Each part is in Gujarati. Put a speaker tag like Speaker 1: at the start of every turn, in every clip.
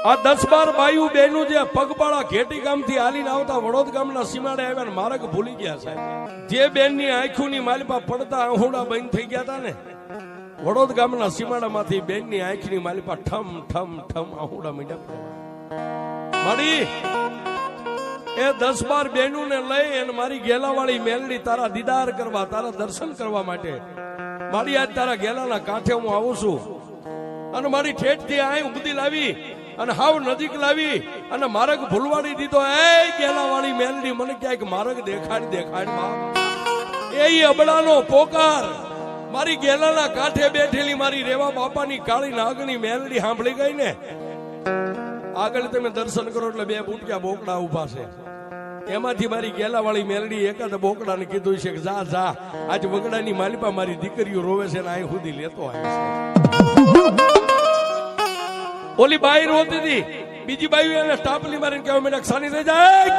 Speaker 1: આ 10-12 બાયુ બેનું જે પગપાળા ઘેટી ગામથી હાલીને આવતા વડોદ ગામના સીમાડે આવ્યા ને માર્ગ ભૂલી ગયા સાહેબ. જે બેનની આંખોની માલિપા પડતા આહુડા બંધ થઈ ગયા હતા ને, વડોદ ગામના સીમાડામાંથી બેનની આંખની માલિપા ઠમ ઠમ ઠમ આહુડા મીંડ્યા મારી એ 10-12 બેનું ને લઈ અને મારી ગેલાવાળી મેલડી તારા દીદાર કરવા, તારા દર્શન કરવા માટે મારી આજ તારા ગેલાના કાંઠે હું આવું છું. અને મારી ઠેઠથી આય ઉગદી લાવી અને હાવ નજીક લાવી અને માર્ગ ભૂલવાડી દીધો. એ ગેલાવાળી મેલડી મને ક્યાંક માર્ગ દેખાડ માં. એ અબડાનો પોકાર મારી ગેલાના કાંઠે બેઠેલી મારી રેવા બાપાની કાળી નાગની મેલડી સાંભળી ગઈ ને. આગળ તમે દર્શન કરો એટલે 2 બુટિયા બોકડા ઉભા છે. એમાંથી મારી ગેલાવાળી મેલડી એકાદ બોકડાને કીધું છે કે જા જા, આજ વગડાની માલિપા મારી દીકરીઓ રોવે છે ને અહીં સુધી લેતો આવે છે. ઓલી બાઈ રોતી હતી, બીજી બાઈ એને ટાપલી મારીને કહેવા માંડ્યા સાની થઈ જાય.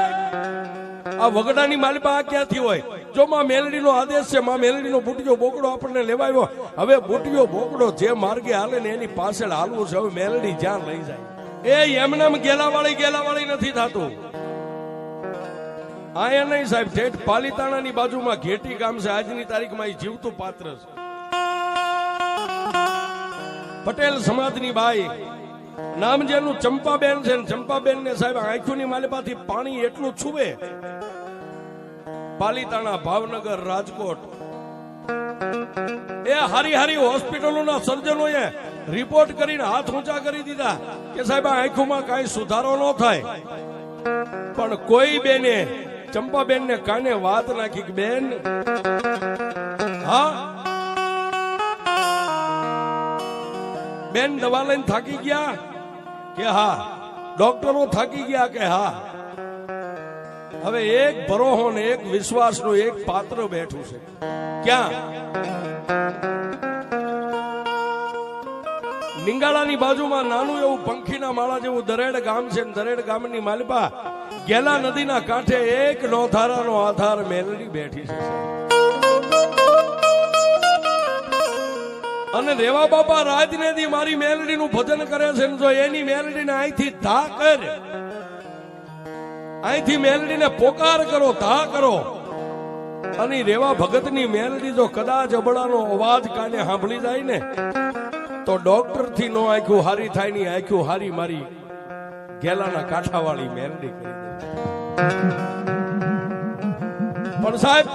Speaker 1: આ વગડાની માલિપા આ ક્યાંથી હોય? જો માં મેલડીનો આદેશ છે, માં મેલડીનો બુટિયો બોકડો આપણને લેવાયો. હવે બુટિયો બોકડો જે માર્ગે હાલે ને એની પાછળ હાલવું છે. હવે મેલડી જ્યાં લઈ જાય એ એમનામ ગેલાવાળી નથી થતું. આયા નહીં સાહેબ, ઠેઠ પાલીતાણાની બાજુમાં ઘેટી ગામ છે. આજની તારીખમાં એ જીવતું પાત્ર છે. પટેલ સમાજની બાઈ નામ જેનું ચંપાબેન છે. ચંપાબેન ને સાહેબ આંખોની માલિપાથી પાણી એટલું છુવે. પાલીતાણા, ભાવનગર, રાજકોટ એ હારી હોસ્પિટલોના સર્જનોએ રિપોર્ટ કરીને હાથ ઊંચા કરી દીધા કે સાહેબ આંખોમાં કઈ સુધારો ન થાય. પણ કોઈ બેને ચંપાબેન ને કાને વાત નાખી કે બેન, હા બેન દવા લઈને થાકી ગયા કે હા, ડોક્ટરો થાકી ગયા કે હા. હવે એક ભરોહો ને એક વિશ્વાસનું એક પાત્ર બેઠું છે. ક્યાં? નિંગાળાની બાજુમાં નાનું એવું પંખીના માળા જેવું દરેડ ગામ છે. દરેડ ગામની માલિપા ગેલા નદીના કાંઠે એક નોધારાનો આધાર મેલડી બેઠી છે. અને રેવા બાપા રાજનેદી મારી મેલડીનું ભજન કરે છે. જો એની મેલડીને અહીંથી ધા કર, અહીંથી મેલડીને પોકાર કરો, ધા કરો. અને રેવા ભગતની મેલડી જો કદાચ અબડાનો અવાજ કાને સાંભળી જાય ને તો ડોક્ટર થી નો આંખ્યું હારી થાય ની આંખ્યું હારી મારી ગેલાના કાંઠાવાળી મેલડી કરી દે. પણ સાહેબ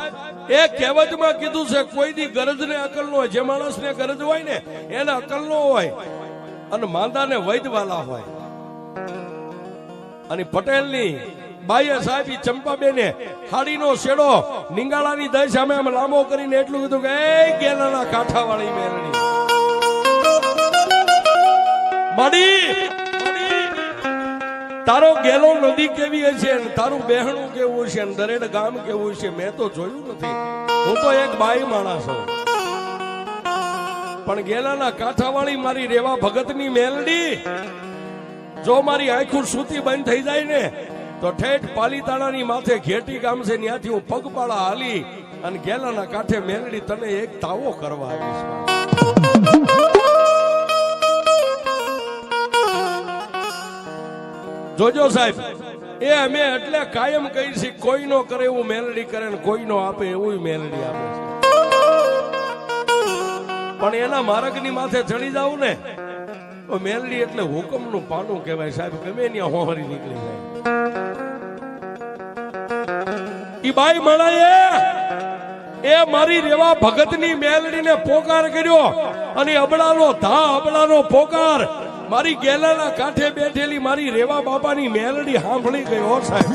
Speaker 1: એ કહેવતમાં કીધું છે કોઈ દી ગરજ ને અકલ નો હોય. જે માણસ ને ગરજ હોય ને એને અકલ નો હોય અને માંદા ને વૈદવાલા હોય. અને પટેલની બાઈએ સાહેબ ચંપાબેને હાડીનો શેડો નિંગાળાની દઈ સામે આમ લાંબો કરીને એટલું કીધું કે એ ગેલાના કાંઠાવાળી મેલડી માડી, તારો ગેલો નદી કેવી હશે, તારું બહેણું કેવું છે, દરેડ ગામ કેવું છે મેં તો જોયું નથી. હું તો એક બાઈ માણસ છું. પણ ગેલાના કાંઠાવાળી મારી રેવા ભગતની મેલડી જો મારી આંખું સૂતી બંધ થઈ જાય ને તો ઠેઠ પાલીતાણાની માથે ઘેટી ગામ છે, ત્યાંથી હું પગપાળા હાલી અને ગેલાના કાંઠે મેલડી તને એક તાવો કરવા આવીશ. જોજો સાહેબ, એ અમે એટલે કાયમ કહી છે કોઈ નો કરે એવું મેલડી કરે ને કોઈ નો આપે એવું મેલડી આપે છે. પણ એના માર્ગની માથે ચડી જાવ ને તો મેલડી એટલે હુકમનું પાનું કહેવાય સાહેબ. ગમે ત્યાં હોહરી નીકળી જાય. ઈ બાઈ મળાય એ મારી રેવા ભગતની મેલડીને પોકાર કર્યો અને અબડાનો ધા, અબડાનો પોકાર મારી ગેલાના કાંઠે બેઠેલી મારી રેવા બાપાની મેલડી સાંભળી ગયો સાહેબ.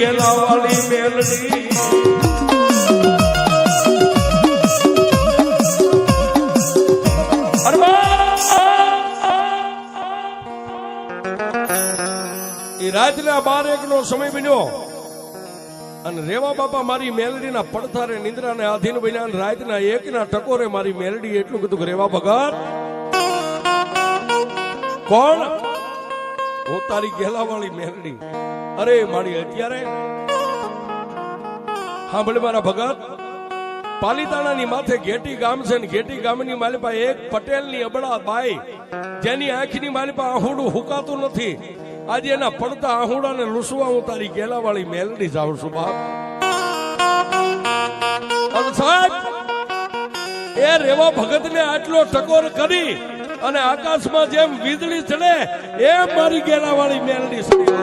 Speaker 1: ગેલાવાળી મેલડી રાતના 12-1 નો સમય બન્યો અને રેવા બાપા મારી મેલડીના પડથારે નિંદ્રાને આધીન બન્યા અને રાતના 1 ના ટકોરે મારી મેલડી એટલું કીધું કે રેવા ભગત કોણ? હું તારી ગેલાવાળી મેલડી. અરે મારી અત્યારે સાંભળ મારા ભગત, પાલીતાણાની માથે ઘેટી ગામ છે ને ઘેટી ગામની માલિપા એક પટેલની અબળા બાઈ જેની આંખની માલિપા આહુડું હુકાતું નથી. આજે એના પડતા આહુડાને લૂસવા હું તારી ગેલાવાળી મેલડી જાઉં છું બાપ. અને સાહેબ એ રેવા ભગતને આટલો ટકોર કરી અને આકાશમાં જેમ વીજળી ચડે એમ મારી ગેલાવાળી મેલડી ચડી.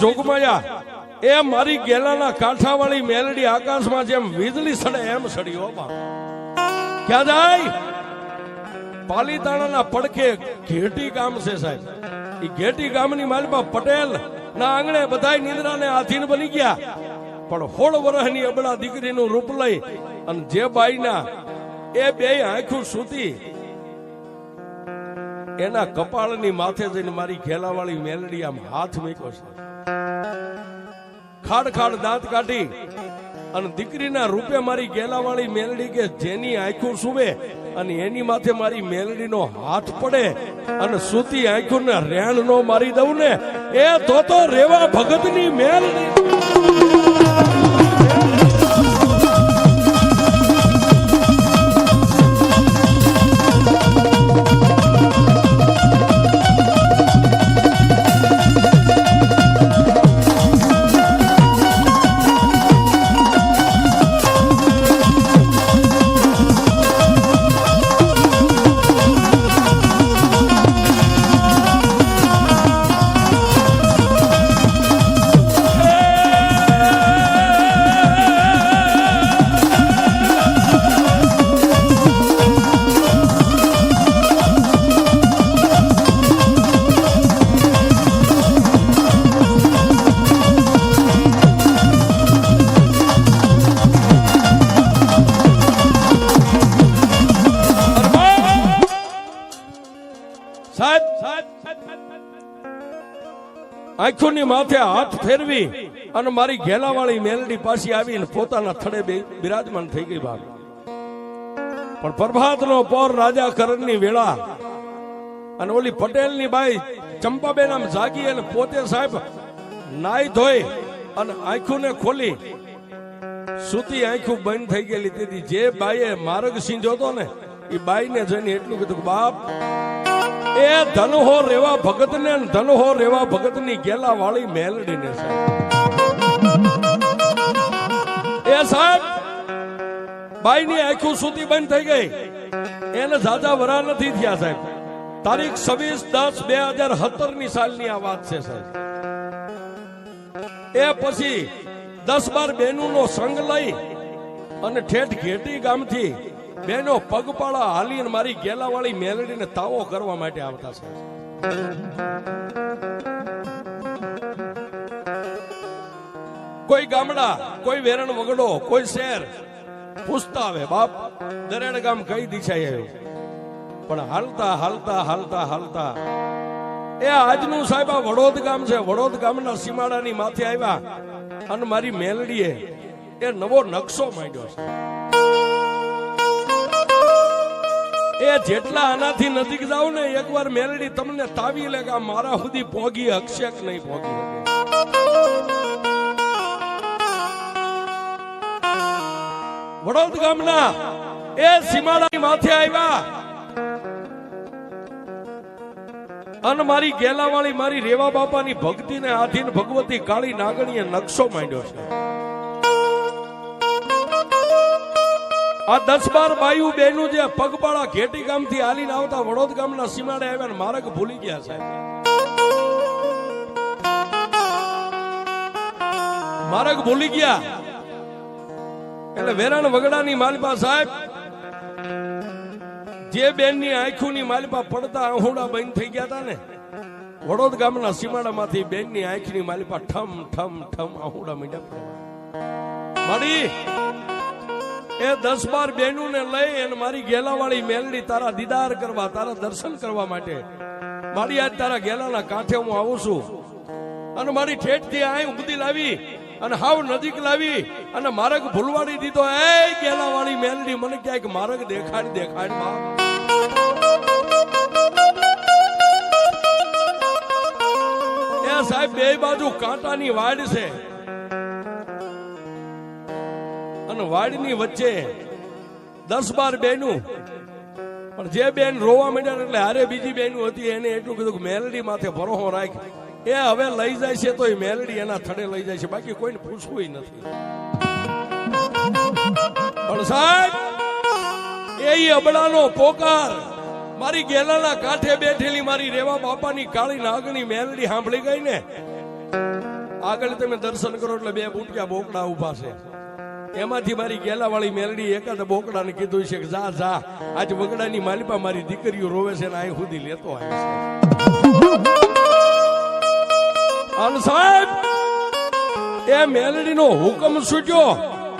Speaker 1: જોગમાયા એ મારી ગેલાના કાંઠાવાળી મેલડી આકાશમાં જેમ વીજળી સડે એમ સડી. હો બાપ ક્યાં જાય? પાલીતાણાના પડખે ઘેટી ગામ છે સાહેબ. એ ઘેટી ગામની માલપા પટેલ ના આંગણે બધાય નિંદ્રાને આધીન બની ગયા. પણ 16 વર્ષની અબળા દીકરીનું રૂપ લઈ અને જે બાઈના એ બે આંખું સૂતી એના કપાળની માથે જઈને મારી ઘેલાવાળી મેલડી આમ હાથ મૂક્યો છે. ખાડ ખાડ દાંત કાઢી અને દીકરીના રૂપે મારી ગેલાવાળી મેલડી કે જેની આંખું સુવે અને એની માથે મારી મેલડીનો હાથ પડે અને સૂતી આંખોને રેણ નો મારી દઉં ને એ તો રેવા ભગતની મેલડી. આંખોની માથે હાથ ફેરવી અને મારી ઘેલાવાળી મેલડી પાછી આવીને પોતાના થડે બિરાજમાન થઈ ગઈ બાપ. પણ પ્રભાતનો પોર રાજા કરણની વેળા અને ઓલી પટેલની બાઈ ચંપાબેન આમ જાગી અને પોતે સાહેબ નાઈ ધોઈ અને આંખોને ખોલી સૂતી આંખું બંધ થઈ ગયેલી. તેથી જે બાઈએ માર્ગ સીંજો હતો ને એ બાઈને જોઈને એટલું કીધું કે બાપ એ ધનહો રેવા ભગત ને ધનહો રેવા ભગત ની ગેલા વાળી મેલડી ને સાહેબ. એ સાહેબ બાઈ ની આંખો સૂતી બંધ થઈ ગઈ. એને જાજા વરા નથી થયા સાહેબ. તારીખ 26/10/2017 ની સાલની આ વાત છે સાહેબ. એ પછી 10-12 બહેનો નો સંગ લઈ અને ઠેઠ ઘેટી ગામથી બેનો પગપાળા હાલીને મારી ગેલાવાળી મેલડીને તાવો કરવા માટે આવતા છે. કોઈ ગામડા, કોઈ વેરણ વગડો, કોઈ શહેર પૂછતા આવે બાપ દરેડ ગામ કઈ દિશાએ આવ્યું, પણ હાલતા હાલતા હાલતા હાલતા એ આજનું સાહેબ આ વડોદ ગામ છે, વડોદ ગામના સીમાડાની માથે આવ્યા અને મારી મેલડીએ એ નવો નકશો માંડ્યો છે. એ જેટલા આનાથી નજીક જાવ ને એકવાર મેલડી તમને તાવી લે કે મારા સુધી પોગી હકશે કે નહીં પોગી શકે. વડોદ ગામના એ સીમાડાની માથે આવ્યા અને મારી ગેલાવાળી મારી રેવા બાપાની ભક્તિને આધીન ભગવતી કાળી નાગણીએ નકશો માંડ્યો છે. આ 10-12 બાયુ બેનું જે પગપાળા ઘેટી ગામથી હાલીને આવતા વડોદ ગામના સીમાડે આવ્યા માર્ગ ભૂલી ગયા સાહેબ. માર્ગ ભૂલી ગયા એટલે વેરાણ વગડાની માલપા સાહેબ જે બેનની આંખોની માલપા પડતા આહુડા બંધ થઈ ગયા હતા ને, વડોદ ગામના સીમાડામાંથી બેનની આંખની માલપા ઠમ ઠમ ઠમ આહુડા મીંડા પડ્યા. મારી એ 10-12 બહેનું ને લઈ અને મારી ગેલાવાળી મેલડી તારા દીદાર કરવા, તારા દર્શન કરવા માટે મારી આજ તારા ગેલાના કાંઠે હું આવું છું અને મારી ઠેઠથી આય ઉગદી લાવી અને હાવ નજીક લાવી અને માર્ગ ભૂલવાડી દીધો. એ ગેલાવાળી મેલડી મને ક્યાંક માર્ગ દેખાડ દેખાડ માં. એ સાહેબ બે બાજુ કાંટાની વાડ છે અને વાડની વચ્ચે 10-12 બહેનું, પણ જે બેન રોવા માંડ્યા એટલે હારે બીજી બહેનું હતી એને એટલું કીધું કે મેલડી માથે ભરોસો રાખ, એ હવે લઈ જાય છે તો એ મેલડી એના થડે લઈ જાય છે, બાકી કોઈને પૂછવું નથી. પણ સાહેબ એ અબડાનો પોકાર મારી ગેલાના કાંઠે બેઠેલી મારી રેવા બાપાની કાળી નાગણી મેલડી સાંભળી ગઈ ને, આગળ તમે દર્શન કરો એટલે 2 બુટિયા બોકડા ઉભા છે. એમાંથી મારી ગેલાવાળી મેલડી એકાદ બોકડાને કીધું છે કે જા જા આજ વગડાની માલિપા મારી દીકરીઓ રોવે છે ને અહીં સુધી લેતો આવે છે. અને સાહેબ એ મેલડીનો હુકમ છૂટ્યો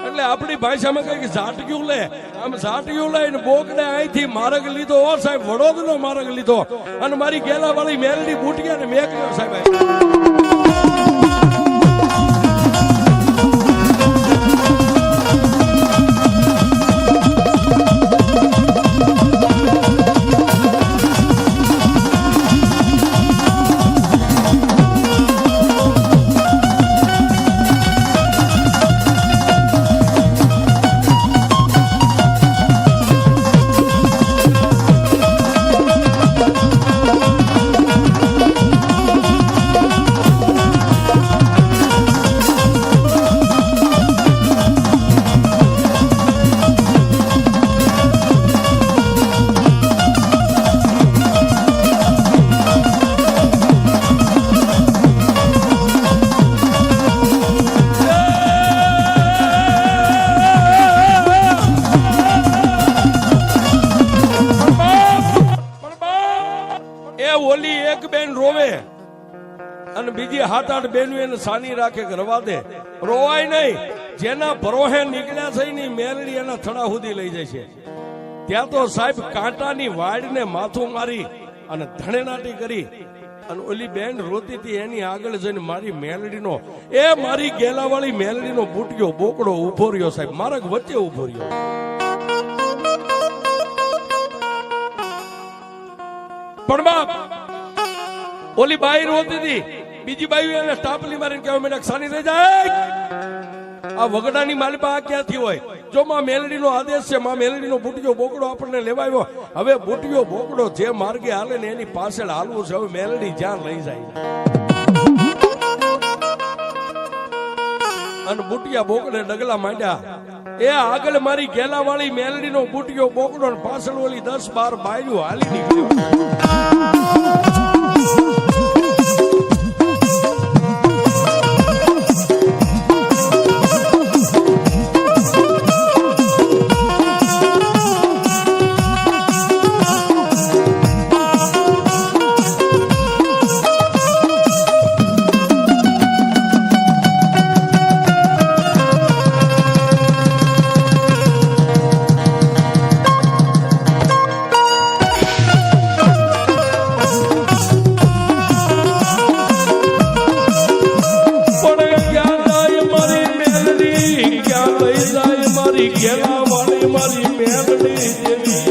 Speaker 1: એટલે આપણી ભાષામાં કઈ ઝાટક્યું લે, આમ ઝાટક્યું લઈને બોકડે અહીંથી માર્ગ લીધો. ઓ સાહેબ વડોદનો માર્ગ લીધો અને મારી ગેલાવાળી મેલડી બુટિયા ને મેકલ્યો સાહેબ. ઓલી એક બેન રોવે અને બીજી 7-8 બેન એને સાની રાખે કે રવા દે, રોવાય નહીં. જેના ભરોહે નીકળ્યા છે ની મેલડી એના થડા સુધી લઈ જાય છે. ત્યાં તો સાહેબ કાંટાની વાડને માથું મારી અને ધણેનાટી કરી અને ઓલી બેન રોતી હતી એની આગળ જઈને મારી મેલડીનો એ મારી ગેલાવાળી મેલડીનો બુટિયો બોકડો ઉભો રહ્યો સાહેબ, માર્ગ વચ્ચે ઉભો રહ્યો. પણ બાપ ઓલી બાઈ રોતી હતી, બીજી બાઈ એને ટાપલી મારીને કહેવા માંડ્યા સાની થઈ જાય. આ વગડાની માલિપા આ ક્યાંથી હોય? જો માં મેલડીનો આદેશ છે, માં મેલડીનો બુટિયો બોકડો આપણને લેવાયો. હવે બુટિયો બોકડો જે માર્ગે હાલે ને એની પાછળ હાલવું છે. હવે મેલડી જ્યાં લઈ જાય અને બુટિયા બોકડે ડગલા માંડ્યા. એ આગળ મારી ગેલાવાળી મેલડીનો બુટિયો બોકડો ને પાછળ ઓલી 10-12 બાયું હાલી નીકળ્યો. મારી મેલડી દેવી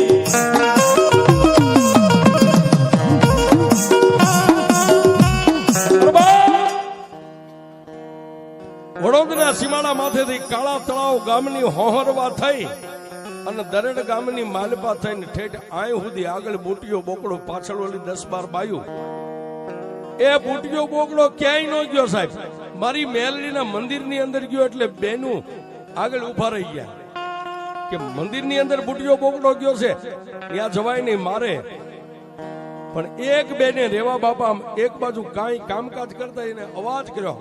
Speaker 1: વડોદરા સીમાડા માથેથી કાળા તળાવ ગામની હોહરવા થઈ અને દરેડ ગામની માલપા થઈને ઠેઠ આય સુધી આગળ બુટીયો બોકડો પાછળ ઓલી 10-12 બાયું એ બુટીયો બોકડો ક્યાંય ન ગયો સાહેબ મારી મેલડીના મંદિરની અંદર ગયો એટલે બેનું આગળ ઉભા રહી ગયા કે મંદિરની અંદર બુટીયો બોકડો ગયો છે ત્યાં જવાય નહીં મારે પણ એક બેને રેવા બાપા એક બાજુ કાંઈ કામકાજ કરતા એને અવાજ કર્યો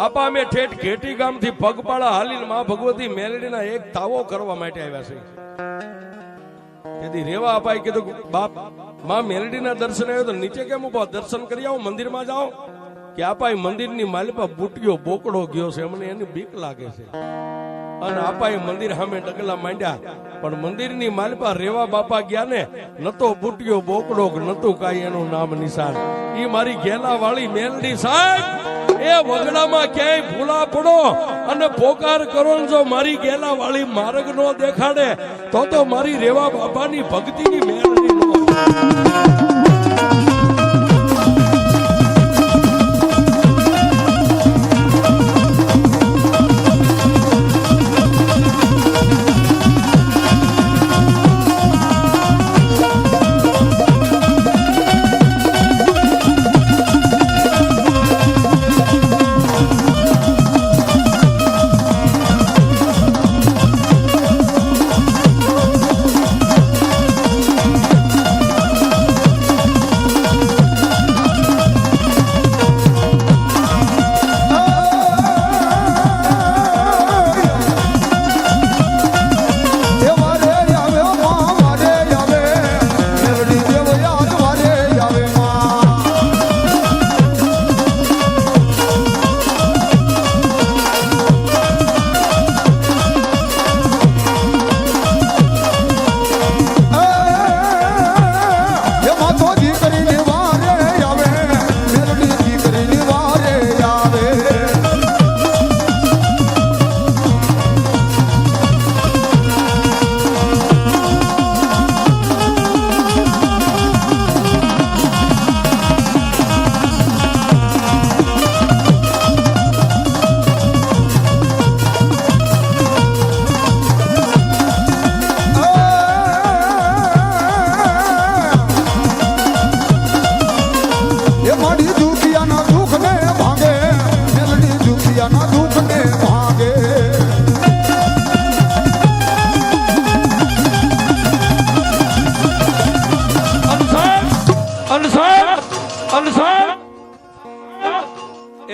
Speaker 1: આપા અમે ઠેઠ ઘેટી ગામથી પગપાળા હાલીને માં ભગવતી મેલડીના એક તાવો કરવા માટે આવ્યા છે તેથી રેવા અપાએ કીધું બાપ માં મેલડીના દર્શન આવ્યો તો નીચે કેમ ઉભા દર્શન કરી આવો મંદિરમાં જાઓ કે આપાએ મંદિરની માલિપા બુટીયો બોકડો ગયો છે અમને એની બીક લાગે છે અને આપાએ મંદિર સામે ડગલા માંડ્યા પણ મંદિરની માલિપા રેવા બાપા ગયા ને નતો બુટીયો બોકડો નતું કાંઈ એનું નામ નિશાન ઈ મારી ઘેલા વાળી મેલડી સાહેબ એ વગડામાં ક્યાંય ભૂલા પડો અને પોકાર કરો જો મારી ગેલા વાળી માર્ગ નો દેખાડે તો મારી રેવા બાપાની ભક્તિની મેળવી નો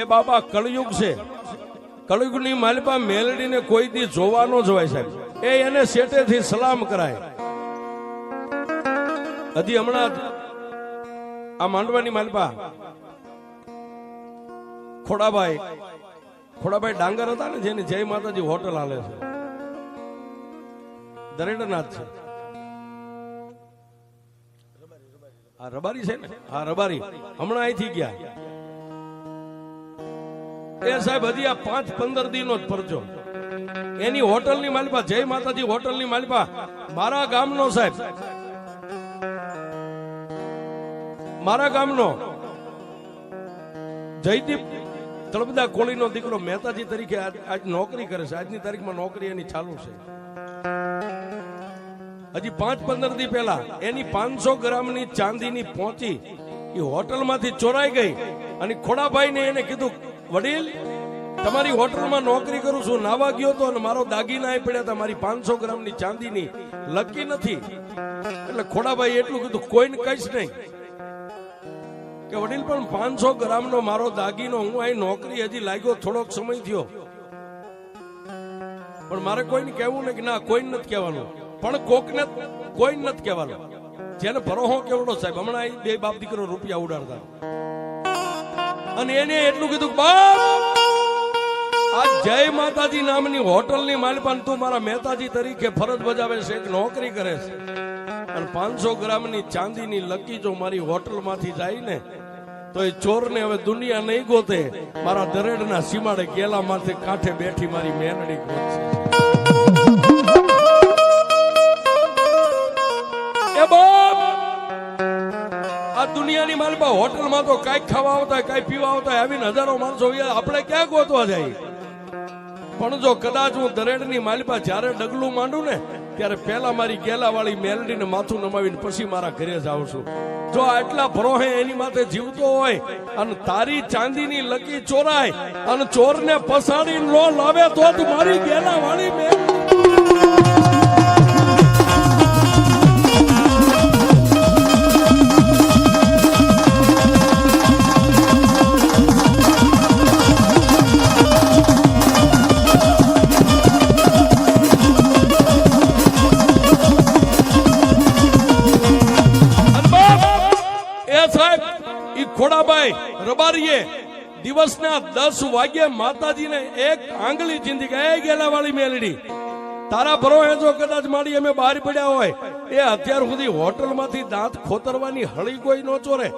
Speaker 1: એ બાબા કળયુગ છે કળયુગની માલિપા મેલડીને કોઈ દી જોવા ન જવાય સાહેબ એ એને શેટેથી સલામ કરાય હજી હમણાં આ માંડવાની માલિપા ખોડાભાઈ ડાંગર હતા ને જેની જય માતાજી હોટલ હાલે છે દરેડનાથ છે આ રબારી છે ને હા રબારી હમણાં અહીંથી ગયા એ સાહેબ હજી આ 5-15 દિનનો જ પરચો એની હોટલની માલિપા જય માતાજી હોટલની માલિપા મારા ગામનો સાહેબ મારા ગામનો જયદીપ તળપદા કોળીનો દીકરો મહેતાજી તરીકે આજ નોકરી કરે છે આજની તારીખમાં નોકરી એની ચાલુ છે હજી 5-15 દી પહેલા એની 500 ગ્રામની ચાંદીની પહોંચી એ હોટલમાંથી ચોરાઈ ગઈ અને ખોડાભાઈને એને કીધું વડીલ તમારી હોટલમાં નોકરી કરું છું નાવા ગયો તો અને મારો દાગીના પડ્યા હતા મારી 500 ગ્રામની ચાંદીની લકી નથી એટલે ખોડાભાઈ એટલું કીધું કોઈને કહીશ નહીં કે વડીલ પણ 500 ગ્રામનો મારો દાગીનો હું અહીં નોકરી હજી લાગ્યો થોડોક સમય થયો પણ મારે કોઈને કહેવું ને કે ના કોઈને નથી કહેવાનું પણ કોકને કોઈને નથી કહેવાનું જેને ભરોહો કેવડો સાહેબ હમણાં બે બાપ દીકરો રૂપિયા ઉડાડતા અને એને એટલું કીધું બાપ આ જય માતાજી નામની હોટલની માલિપાન તું મારા મહેતાજી તરીકે ફરજ બજાવે છે એક નોકરી કરે છે અને 500 ગ્રામની ચાંદીની લકી જો મારી હોટલમાંથી જાય ને તો એ ચોરને હવે દુનિયા નહીં ગોતે, મારા દરેડના સીમાડે ગેલા માથે કાંઠે બેઠી મારી મેનડી ગોતશે. એ બાપ, આ દુનિયાની માલપા હોટલમાં તો કાંઈક ખાવા આવતા હોય, કાંઈ પીવા આવતા હોય, આવીને હજારો માણસો આપણે ક્યાં ગોતવા જાય? પણ જો કદાચ હું દરેડની માલપા જ્યારે ડગલું માંડું ને ત્યારે પહેલા મારી ગેલા વાળી મેલડીને માથું નમાવીને પછી મારા ઘરે જાઉં છું. જો આટલા ભરોહે એની માથે જીવતો હોય અને તારી ચાંદીની લકી ચોરાય અને ચોરને પસાડી નો લાવે તો તું મારી ગેલા વાળી ખોડાભાઈ રબારીએ દિવસના 10 વાગ્યે માતાજીને એક આંગળી ચીંધી કે એ ગેલા વાળી મેલડી તારા ભરોહે જો કદાચ મારી અમે બહાર પડ્યા હોય એ અત્યાર સુધી હોટલમાંથી દાંત ખોતરવાની હળી કોઈ નો ચોરે.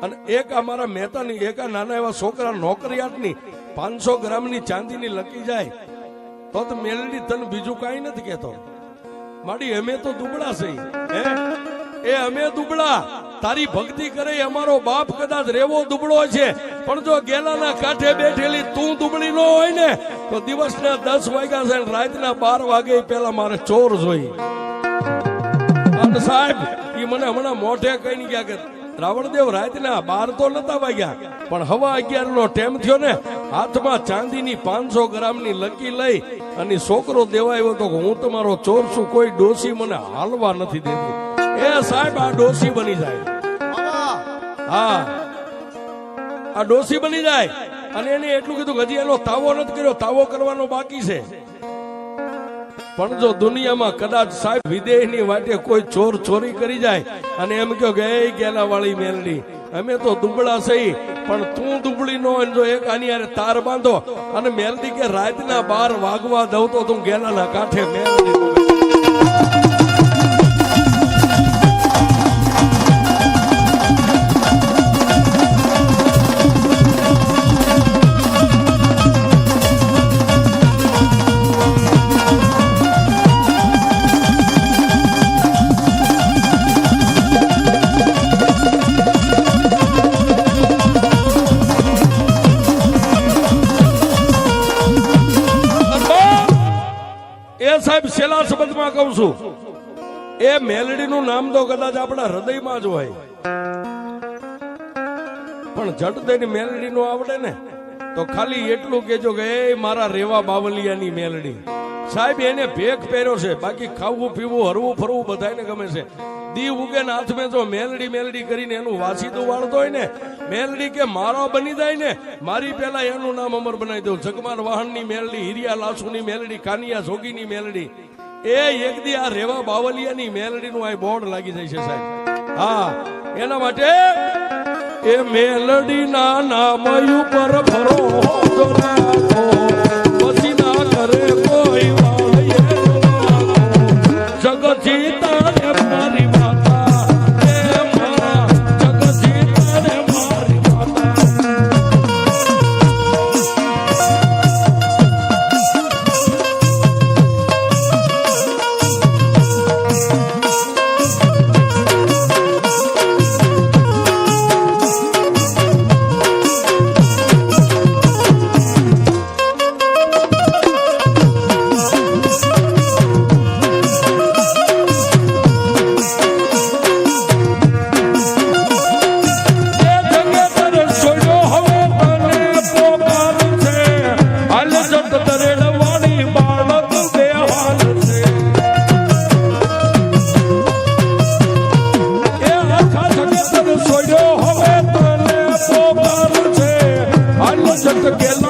Speaker 1: અને એક અમારા મહેતાની એક નાના એવા છોકરા નોકરિયાતની 500 ગ્રામની ચાંદીની લકી જાય તો મેલડી તને બીજું કાંઈ નથી કહેતો. માડી અમે તો દુબળા છે, એ અમે દુબળા, તારી ભક્તિ કરે અમારો બાપ કદાચ રેવો દુબળો છે, પણ જો ગેલાના કાંઠે બેઠેલી તું દુબળી ન હોય ને તો દિવસના 10 વાગ્યા છે રાતના 12 વાગે પહેલા મારે ચોર જોઈ. અને સાહેબ એ મને હમણાં મોઢે કઈ ગયા કે રાવણદેવ રાતના 12 તો નતા વાગ્યા પણ હવા 11 નો ટાઈમ થયો ને, હાથમાં ચાંદીની 500 ગ્રામની લકી લઈ અને છોકરો દેવાયો તો હું તમારો ચોર છું, કોઈ ડોસી મને હાલવા નથી દેતી. એ સાહેબ આ ડોસી બની જાય, હા આ ડોસી બની જાય. અને એને એટલું કીધું કે હજી એનો તાવો નથી કર્યો, તાવો કરવાનો બાકી છે. પણ જો દુનિયામાં કદાચ સાહેબ વિદેહની વાટે કોઈ ચોર ચોરી કરી જાય અને એમ કહો કે એ ગેલા વાળી મેલડી અમે તો દુબળા સહી પણ તું દુબળી નો જો એક આની યારે તાર બાંધો અને મેલડી કે રાતના 12 વાગવા દઉં તો તું ગેલાના કાંઠે મેલડી સાહેબ છેલ્લા શબ્દમાં કહું છું, એ મેલડીનું નામ તો કદાચ આપણા હૃદયમાં જ હોય પણ જટ દઈને મેલડી નો આવડે ને તો ખાલી એટલું કેજો કે એ મારા રેવા બાવલિયાની મેલડી. સાહેબ એને ભેખ પહેર્યો છે, બાકી ખાવું પીવું હરવું ફરવું બધાને ગમે છે. દી ઉગે ને હાથ મેં જો મેલડી મેલડી કરીને એનું વાસીદું વાળતો હોય ને, મેલડી કે મારો બની જાય ને મારી પેલા એનું નામ અમર બનાવી દઉં. જગમાર વાહનની મેલડી, હિરિયા લાસુની મેલડી, કાનિયા જોગીની મેલડી, એ એક દી આ રેવા બાવલિયાની મેલડીનું આ બોર્ડ લાગી જાય છે સાહેબ. હા એના માટે એ મેલડીના નામ ઉપર ભરોસો રાખો, પછી ના કરે કોઈ વાળીએ જગત જીતા મારી get